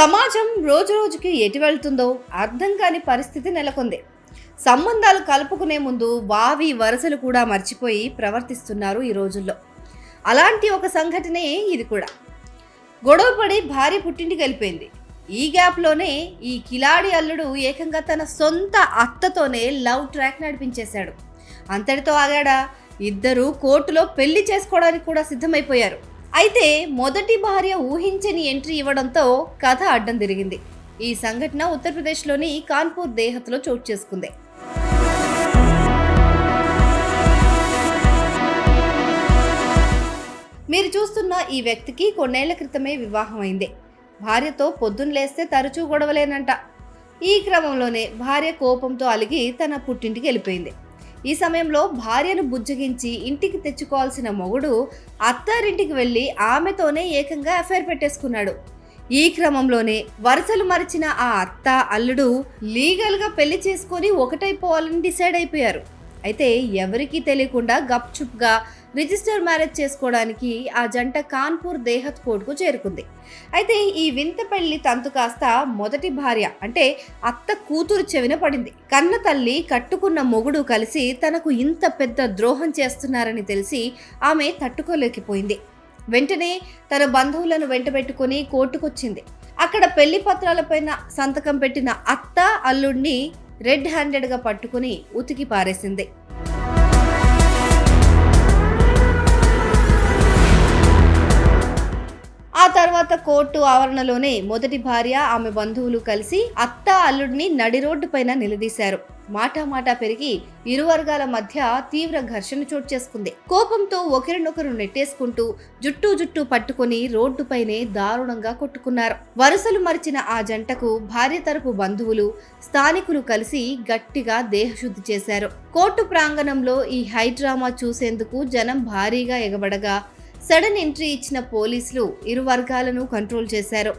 సమాజం రోజురోజుకి ఎటు వెళ్తుందో అర్థం కాని పరిస్థితి నెలకొంది. సంబంధాలు కలుపుకునే ముందు వావి వరసలు కూడా మర్చిపోయి ప్రవర్తిస్తున్నారు ఈ రోజుల్లో. అలాంటి ఒక సంఘటనే ఇది కూడా. గొడవపడి భార్య పుట్టింటికి వెళ్ళిపోయింది. ఈ గ్యాప్లోనే ఈ కిలాడి అల్లుడు ఏకంగా తన సొంత అత్తతోనే లవ్ ట్రాక్ నడిపించేశాడు. అంతటితో ఆగాడా? ఇద్దరు కోర్టులో పెళ్లి చేసుకోవడానికి కూడా సిద్ధమైపోయారు. అయితే మొదటి భార్య ఊహించని ఎంట్రీ ఇవ్వడంతో కథ అడ్డం తిరిగింది. ఈ సంఘటన ఉత్తరప్రదేశ్లోని కాన్పూర్ దేహత్లో చోటు చేసుకుంది. మీరు చూస్తున్న ఈ వ్యక్తికి కొన్నేళ్ల క్రితమే వివాహం అయింది. భార్యతో పొద్దున్న లేస్తే తరచూ గొడవలేనంట. ఈ క్రమంలోనే భార్య కోపంతో అలిగి తన పుట్టింటికి వెళ్ళిపోయింది. ఈ సమయంలో భార్యను బుజ్జగించి ఇంటికి తెచ్చుకోవాల్సిన మొగుడు అత్తారింటికి వెళ్ళి ఆమెతోనే ఏకంగా అఫైర్ పెట్టేసుకున్నాడు. ఈ క్రమంలోనే వరుసలు మరిచిన ఆ అత్త అల్లుడు లీగల్గా పెళ్లి చేసుకొని ఒకటైపోవాలని డిసైడ్ అయిపోయారు. అయితే ఎవరికీ తెలియకుండా గప్చుప్గా రిజిస్టర్ మ్యారేజ్ చేసుకోవడానికి ఆ జంట కాన్పూర్ దేహత్ కోర్టుకు చేరుకుంది. అయితే ఈ వింత పెళ్లి తంతు కాస్త మొదటి భార్య అంటే అత్త కూతురు చెవిన పడింది. కన్న తల్లి కట్టుకున్న మొగుడు కలిసి తనకు ఇంత పెద్ద ద్రోహం చేస్తున్నారని తెలిసి ఆమె తట్టుకోలేకపోయింది. వెంటనే తన బంధువులను వెంటబెట్టుకుని కోర్టుకొచ్చింది. అక్కడ పెళ్లి పత్రాలపైన సంతకం పెట్టిన అత్త అల్లుడిని రెడ్ హ్యాండెడ్గా పట్టుకుని ఉతికి పారేసింది. ఆ తర్వాత కోర్టు ఆవరణలోనే మొదటి భార్య ఆమె బంధువులు కలిసి అత్త అల్లుడిని నడి రోడ్డు పైన నిలదీశారు. మాటా పెరిగి ఇరు వర్గాల మధ్య తీవ్ర ఘర్షణ చోటు చేసుకుంది. కోపంతో ఒకరినొకరు నెట్టేసుకుంటూ జుట్టు పట్టుకుని రోడ్డుపైనే దారుణంగా కొట్టుకున్నారు. వరుసలు మరిచిన ఆ జంటకు భార్య తరపు బంధువులు స్థానికులు కలిసి గట్టిగా దేహశుద్ధి చేశారు. కోర్టు ప్రాంగణంలో ఈ హై డ్రామా చూసేందుకు జనం భారీగా ఎగబడగా సడన్ ఎంట్రీ ఇచ్చిన పోలీసులు ఇరు వర్గాలను కంట్రోల్ చేశారు.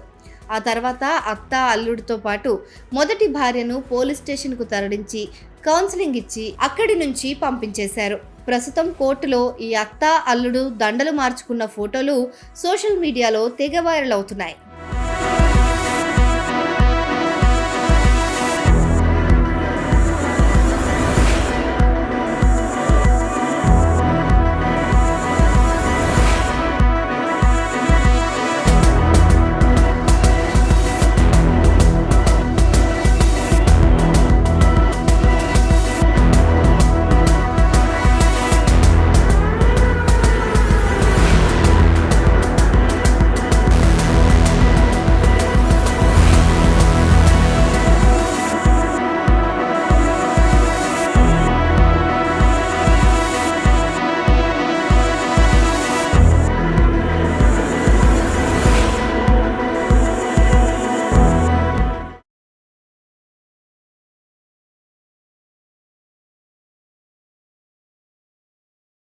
ఆ తర్వాత అత్త అల్లుడితో పాటు మొదటి భార్యను పోలీస్ స్టేషన్కు తరలించి కౌన్సిలింగ్ ఇచ్చి అక్కడి నుంచి పంపించేశారు. ప్రస్తుతం కోర్టులో ఈ అత్త అల్లుడు దండలు మార్చుకున్న ఫోటోలు సోషల్ మీడియాలో తెగ వైరల్ అవుతున్నాయి.